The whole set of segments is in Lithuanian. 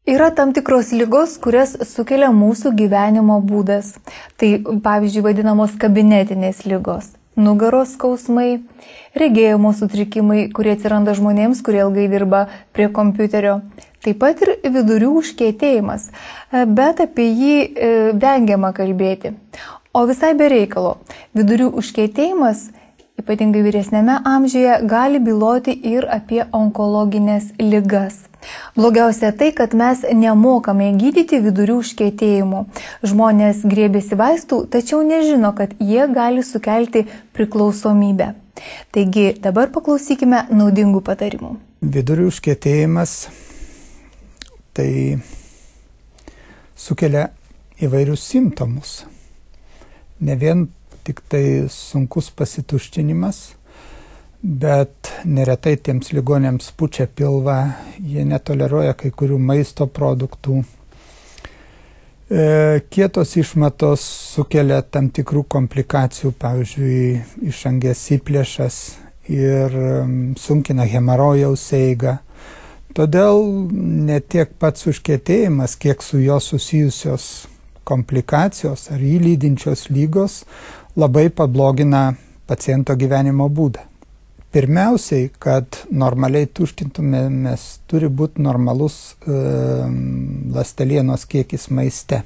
Yra tam tikros ligos, kurias sukelia mūsų gyvenimo būdas. Tai pavyzdžiui vadinamos kabinetinės ligos. Nugaros skausmai, regėjimo sutrikimai, kurie atsiranda žmonėms, kurie ilgai dirba prie kompiuterio. Taip pat ir vidurių užkietėjimas, bet apie jį vengiama kalbėti. O visai be reikalo, vidurių užkietėjimas, ypatingai vyresnėme amžiuje, gali byloti ir apie onkologinės ligas. Blogiausia tai, kad mes nemokame gydyti vidurių užkietėjimų. Žmonės griebiasi vaistų, tačiau nežino, kad jie gali sukelti priklausomybę. Taigi dabar paklausykime naudingų patarimų. Vidurių užkietėjimas tai sukelia įvairius simptomus. Ne vien tik tai sunkus pasituštinimas, bet neretai tiems ligonėms pučia pilvą, jie netoleruoja kai kurių maisto produktų. Kietos išmatos sukelia tam tikrų komplikacijų, pavyzdžiui, išangės įplėšas ir sunkina hemorojaus eigą. Todėl ne tiek pats užkietėjimas, kiek su jo susijusios komplikacijos ar jį lydinčios lygos labai pablogina paciento gyvenimo būdą. Pirmiausiai, kad normaliai tuštintumėmės, turi būti normalus ląstelienos kiekis maiste.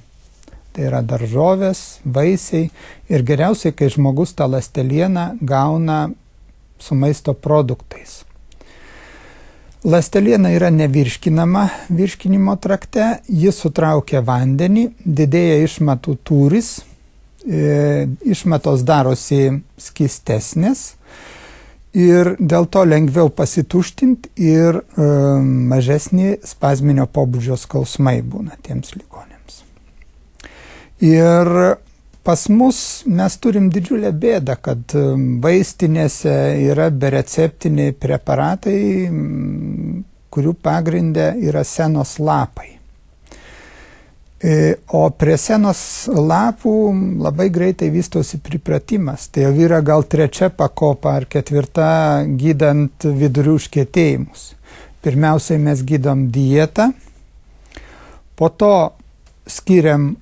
Tai yra daržovės, vaisiai ir geriausiai, kai žmogus tą ląstelieną gauna su maisto produktais. Ląsteliena yra nevirškinama virškinimo trakte, ji sutraukia vandenį, didėja išmatų tūris, išmatos darosi skystesnės ir dėl to lengviau pasituštinti ir mažesni spazminio pobūdžio skausmai būna tiems ligonėms. Ir pas mus mes turim didžiulę bėdą, kad vaistinėse yra bereceptiniai preparatai, kurių pagrinde yra senos lapai. O prie senos lapų labai greitai vystosi pripratimas. Tai jau yra gal 3 pakopa ar 4 gydant vidurių užkietėjimus. Pirmiausiai mes gydom dietą, po to skiriam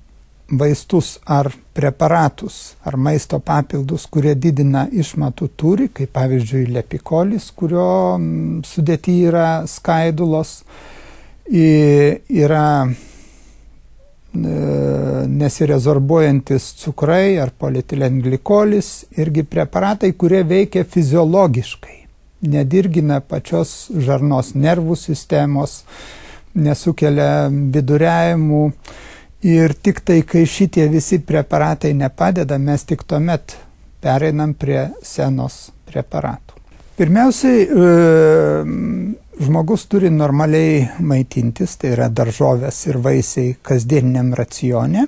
vaistus ar preparatus ar maisto papildus, kurie didina išmatų tūrį, kaip pavyzdžiui lepikolis, kurio sudėty yra skaidulos, yra nesirezorbuojantis cukrai ar polietilenglykolis, irgi preparatai, kurie veikia fiziologiškai, nedirgina pačios žarnos nervų sistemos, nesukelia viduriavimų ir tik tai, kai šitie visi preparatai nepadeda, mes tik tuomet pereinam prie senos preparatų. Pirmiausiai, žmogus turi normaliai maitintis, tai yra daržovės ir vaisiai kasdieniniam racione.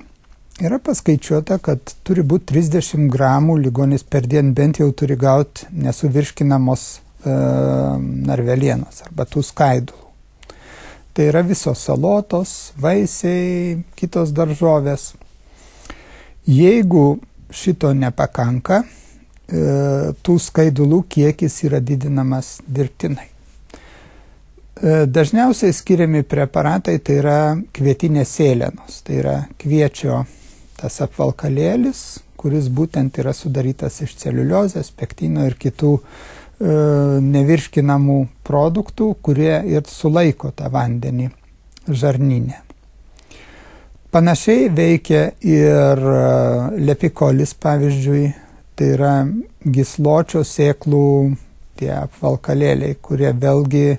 Yra paskaičiuota, kad turi būti 30 gramų ligonis per dieną bent jau turi gauti nesuvirškinamos narvelienos arba tų skaidulų. Tai yra visos salotos, vaisiai, kitos daržovės. Jeigu šito nepakanka, tų skaidulų kiekis yra didinamas dirbtinai. Dažniausiai skiriami preparatai tai yra kvietinės sėlenos, tai yra kviečio tas apvalkalėlis, kuris būtent yra sudarytas iš celiuliozės, pektino ir kitų nevirškinamų produktų, kurie ir sulaiko tą vandenį žarnyne. Panašiai veikia ir lepikolis, pavyzdžiui, tai yra gysločio sėklų tie apvalkalėliai, kurie vėlgi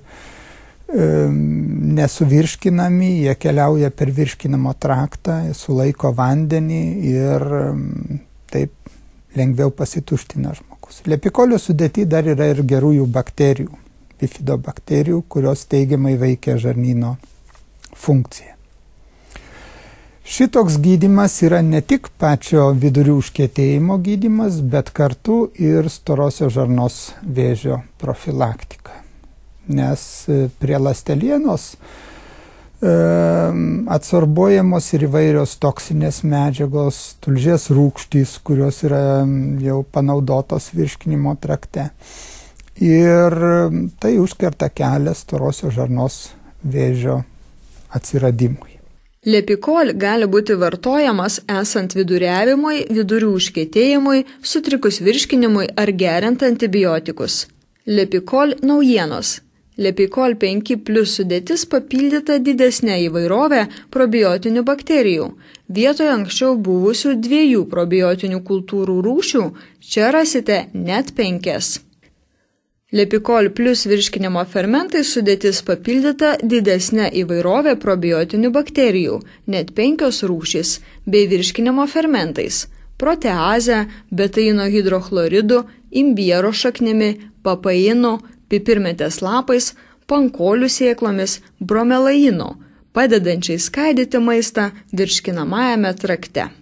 nesuvirškinami, jie keliauja per virškinamo traktą, sulaiko vandenį ir taip lengviau pasituština žmogus. Lepikolio sudėty dar yra ir gerųjų bakterijų, bifidobakterijų, kurios teigiamai veikia žarnyno funkciją. Šitoks gydymas yra ne tik pačio vidurių užkietėjimo gydymas, bet kartu ir storosios žarnos vėžio profilaktika. Nes prie ląstelienos adsorbuojamos ir įvairios toksinės medžiagos, tulžies rūgštys, kurios yra jau panaudotos virškinimo trakte. Ir tai užkerta kelią storosios žarnos vėžio atsiradimui. Lepikol gali būti vartojamas esant viduriavimui, vidurių užkietėjimui, sutrikus virškinimui ar geriant antibiotikus. Lepikol naujienos. Lepikol 5+ sudėtis papildyta didesnė įvairovė probiotinių bakterijų. Vietoje anksčiau buvusių 2 probiotinių kultūrų rūšių čia rasite net 5. Lepikol plus virškinimo fermentai sudėtis papildyta didesnė įvairovė probiotinių bakterijų, net 5 rūšys, bei virškinimo fermentais – proteaze, betaino hidrochloridų, imbiero šaknimi, papainu, pipirmetės lapais, pankolių sėklomis, bromelainu, padedančiai skaidyti maistą virškinamajame trakte.